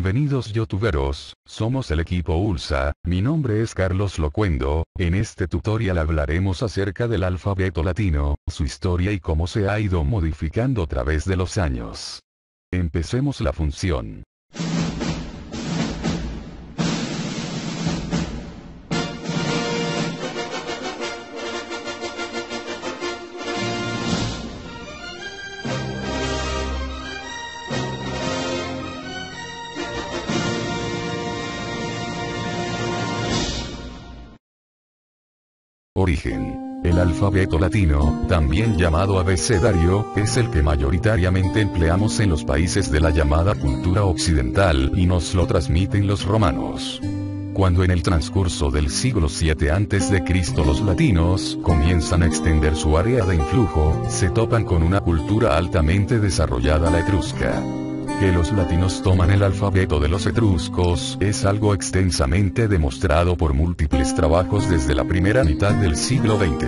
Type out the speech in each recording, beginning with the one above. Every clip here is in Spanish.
Bienvenidos youtuberos, somos el equipo ULSA, mi nombre es Carlos Locuendo, en este tutorial hablaremos acerca del alfabeto latino, su historia y cómo se ha ido modificando a través de los años. Empecemos la función. Origen. El alfabeto latino, también llamado abecedario, es el que mayoritariamente empleamos en los países de la llamada cultura occidental y nos lo transmiten los romanos. Cuando en el transcurso del siglo VII a.C. los latinos comienzan a extender su área de influjo, se topan con una cultura altamente desarrollada, la etrusca. Que los latinos toman el alfabeto de los etruscos es algo extensamente demostrado por múltiples trabajos desde la primera mitad del siglo XX.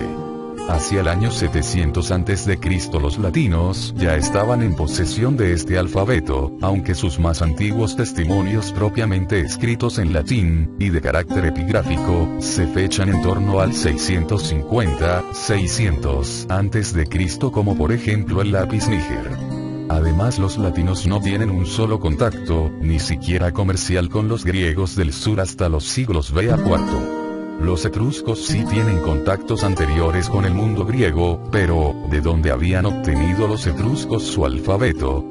Hacia el año 700 a.C. los latinos ya estaban en posesión de este alfabeto, aunque sus más antiguos testimonios propiamente escritos en latín, y de carácter epigráfico, se fechan en torno al 650-600 a.C., como por ejemplo el lápiz níger. Además, los latinos no tienen un solo contacto, ni siquiera comercial, con los griegos del sur hasta los siglos B a IV. Los etruscos sí tienen contactos anteriores con el mundo griego, pero, ¿de dónde habían obtenido los etruscos su alfabeto?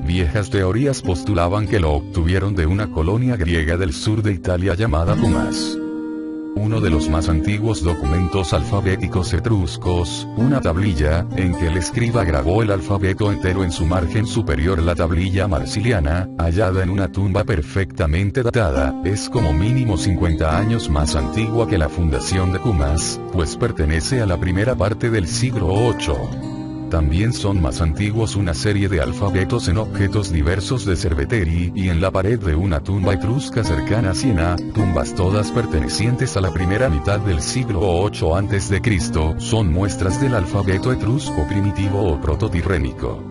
Viejas teorías postulaban que lo obtuvieron de una colonia griega del sur de Italia llamada Cumas. Uno de los más antiguos documentos alfabéticos etruscos, una tablilla, en que el escriba grabó el alfabeto entero en su margen superior. La tablilla marsiliana, hallada en una tumba perfectamente datada, es como mínimo 50 años más antigua que la fundación de Cumas, pues pertenece a la primera parte del siglo VIII. También son más antiguos una serie de alfabetos en objetos diversos de Cerveteri y en la pared de una tumba etrusca cercana a Siena, tumbas todas pertenecientes a la primera mitad del siglo VIII a.C., son muestras del alfabeto etrusco primitivo o prototirrénico.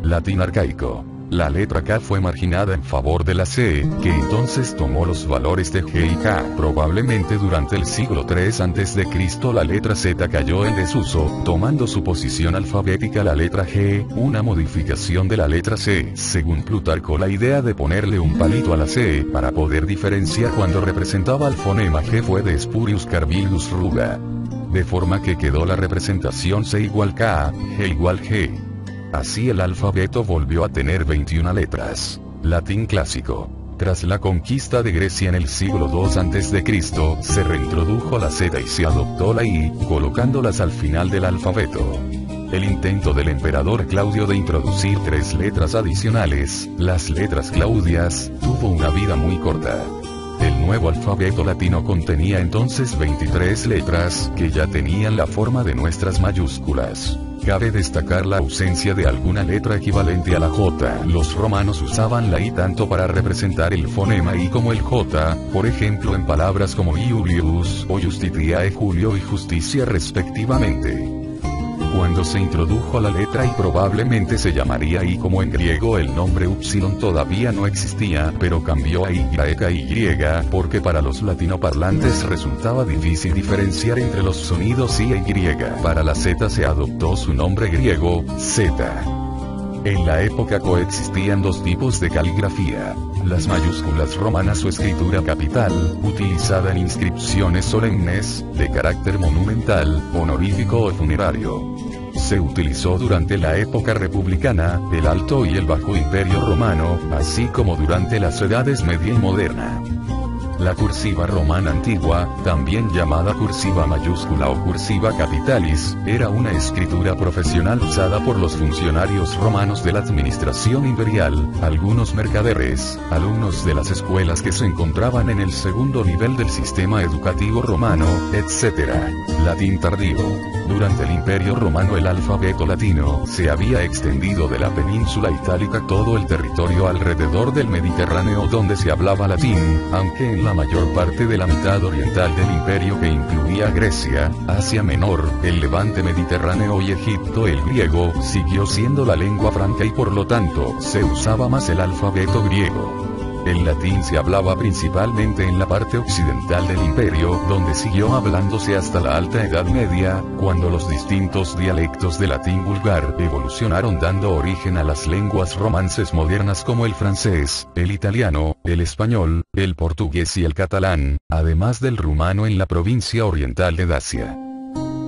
Latín arcaico. La letra K fue marginada en favor de la C, que entonces tomó los valores de G y K. Probablemente durante el siglo III a.C. la letra Z cayó en desuso, tomando su posición alfabética la letra G, una modificación de la letra C. Según Plutarco, la idea de ponerle un palito a la C para poder diferenciar cuando representaba el fonema G fue de Spurius Carvilius Ruga. De forma que quedó la representación C igual K, G igual G. Así el alfabeto volvió a tener 21 letras. Latín clásico. Tras la conquista de Grecia en el siglo II a.C., se reintrodujo la Z y se adoptó la I, colocándolas al final del alfabeto. El intento del emperador Claudio de introducir 3 letras adicionales, las letras claudias, tuvo una vida muy corta. El nuevo alfabeto latino contenía entonces 23 letras, que ya tenían la forma de nuestras mayúsculas. Cabe destacar la ausencia de alguna letra equivalente a la J. Los romanos usaban la I tanto para representar el fonema I como el J, por ejemplo en palabras como Iulius o Justitiae Julio y Justicia respectivamente. Cuando se introdujo la letra I probablemente se llamaría I como en griego, el nombre Upsilon todavía no existía, pero cambió a Y, porque para los latinoparlantes resultaba difícil diferenciar entre los sonidos I e Y. Para la Z se adoptó su nombre griego, Z. En la época coexistían dos tipos de caligrafía: las mayúsculas romanas o escritura capital, utilizada en inscripciones solemnes, de carácter monumental, honorífico o funerario. Se utilizó durante la época republicana, el Alto y el Bajo Imperio Romano, así como durante las edades media y moderna. La cursiva romana antigua, también llamada cursiva mayúscula o cursiva capitalis, era una escritura profesional usada por los funcionarios romanos de la administración imperial, algunos mercaderes, alumnos de las escuelas que se encontraban en el segundo nivel del sistema educativo romano, etc. Latín tardío. Durante el Imperio Romano el alfabeto latino se había extendido de la península itálica a todo el territorio alrededor del Mediterráneo donde se hablaba latín, aunque en la mayor parte de la mitad oriental del imperio, que incluía Grecia, Asia Menor, el Levante mediterráneo y Egipto, el griego siguió siendo la lengua franca y por lo tanto se usaba más el alfabeto griego. El latín se hablaba principalmente en la parte occidental del imperio, donde siguió hablándose hasta la Alta Edad Media, cuando los distintos dialectos del latín vulgar evolucionaron dando origen a las lenguas romances modernas como el francés, el italiano, el español, el portugués y el catalán, además del rumano en la provincia oriental de Dacia.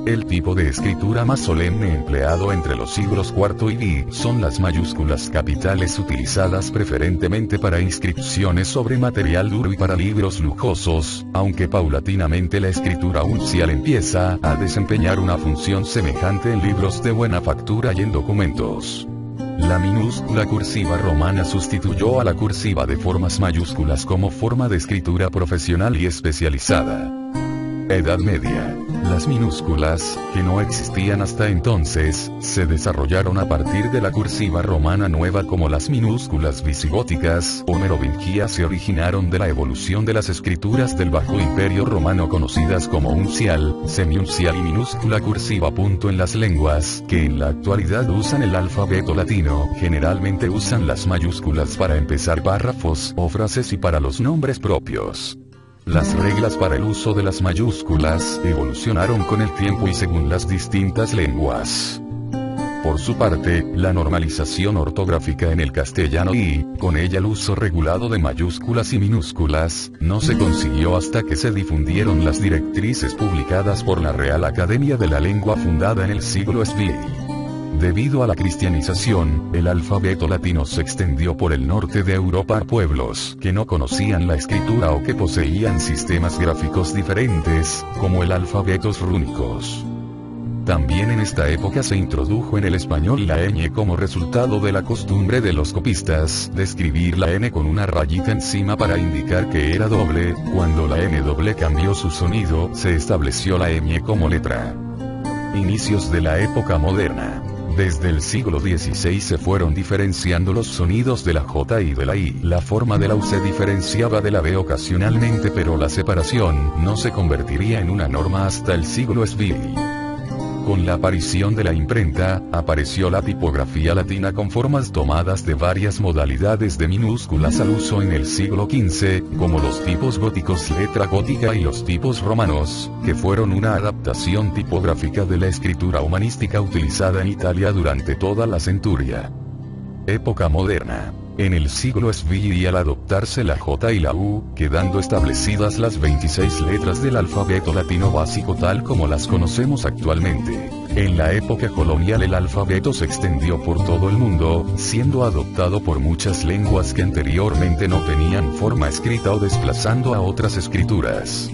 El tipo de escritura más solemne empleado entre los siglos IV y V son las mayúsculas capitales utilizadas preferentemente para inscripciones sobre material duro y para libros lujosos, aunque paulatinamente la escritura uncial empieza a desempeñar una función semejante en libros de buena factura y en documentos. La minúscula cursiva romana sustituyó a la cursiva de formas mayúsculas como forma de escritura profesional y especializada. Edad Media. Las minúsculas, que no existían hasta entonces, se desarrollaron a partir de la cursiva romana nueva como las minúsculas visigóticas o merovingias se originaron de la evolución de las escrituras del Bajo Imperio Romano conocidas como uncial, semiuncial y minúscula cursiva. En las lenguas que en la actualidad usan el alfabeto latino, generalmente usan las mayúsculas para empezar párrafos o frases y para los nombres propios. Las reglas para el uso de las mayúsculas evolucionaron con el tiempo y según las distintas lenguas. Por su parte, la normalización ortográfica en el castellano y, con ella el uso regulado de mayúsculas y minúsculas, no se consiguió hasta que se difundieron las directrices publicadas por la Real Academia de la Lengua fundada en el siglo XVI. Debido a la cristianización, el alfabeto latino se extendió por el norte de Europa a pueblos que no conocían la escritura o que poseían sistemas gráficos diferentes, como el alfabetos rúnicos. También en esta época se introdujo en el español la ñ como resultado de la costumbre de los copistas de escribir la n con una rayita encima para indicar que era doble. Cuando la n doble cambió su sonido, se estableció la ñ como letra. Inicios de la época moderna. Desde el siglo XVI se fueron diferenciando los sonidos de la J y de la I. La forma de la U se diferenciaba de la B ocasionalmente, pero la separación no se convertiría en una norma hasta el siglo XVI. Con la aparición de la imprenta, apareció la tipografía latina con formas tomadas de varias modalidades de minúsculas al uso en el siglo XV, como los tipos góticos letra gótica y los tipos romanos, que fueron una adaptación tipográfica de la escritura humanística utilizada en Italia durante toda la centuria. Época moderna. En el siglo XVI al adoptarse la J y la U, quedando establecidas las 26 letras del alfabeto latino básico tal como las conocemos actualmente. En la época colonial el alfabeto se extendió por todo el mundo, siendo adoptado por muchas lenguas que anteriormente no tenían forma escrita o desplazando a otras escrituras.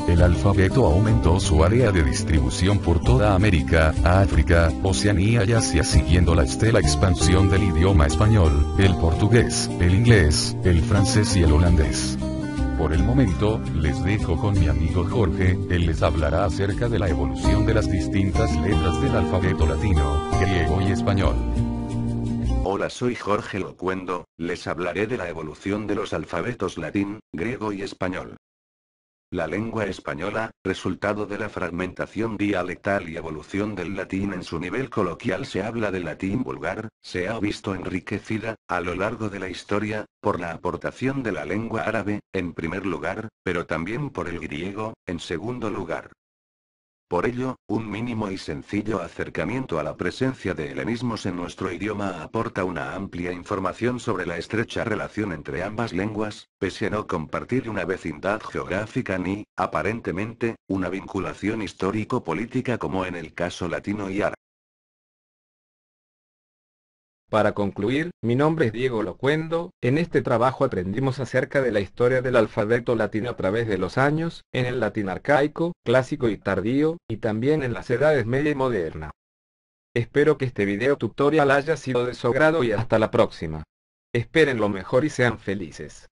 El alfabeto aumentó su área de distribución por toda América, África, Oceanía y Asia siguiendo la estela expansión del idioma español, el portugués, el inglés, el francés y el holandés. Por el momento, les dejo con mi amigo Jorge, él les hablará acerca de la evolución de las distintas letras del alfabeto latino, griego y español. Hola, soy Jorge Locuendo, les hablaré de la evolución de los alfabetos latín, griego y español. La lengua española, resultado de la fragmentación dialectal y evolución del latín en su nivel coloquial, se habla del latín vulgar, se ha visto enriquecida, a lo largo de la historia, por la aportación de la lengua árabe, en primer lugar, pero también por el griego, en segundo lugar. Por ello, un mínimo y sencillo acercamiento a la presencia de helenismos en nuestro idioma aporta una amplia información sobre la estrecha relación entre ambas lenguas, pese a no compartir una vecindad geográfica ni, aparentemente, una vinculación histórico-política como en el caso latino y árabe. Para concluir, mi nombre es Diego Locuendo. En este trabajo aprendimos acerca de la historia del alfabeto latino a través de los años, en el latín arcaico, clásico y tardío, y también en las edades media y moderna. Espero que este video tutorial haya sido de su agrado y hasta la próxima. Esperen lo mejor y sean felices.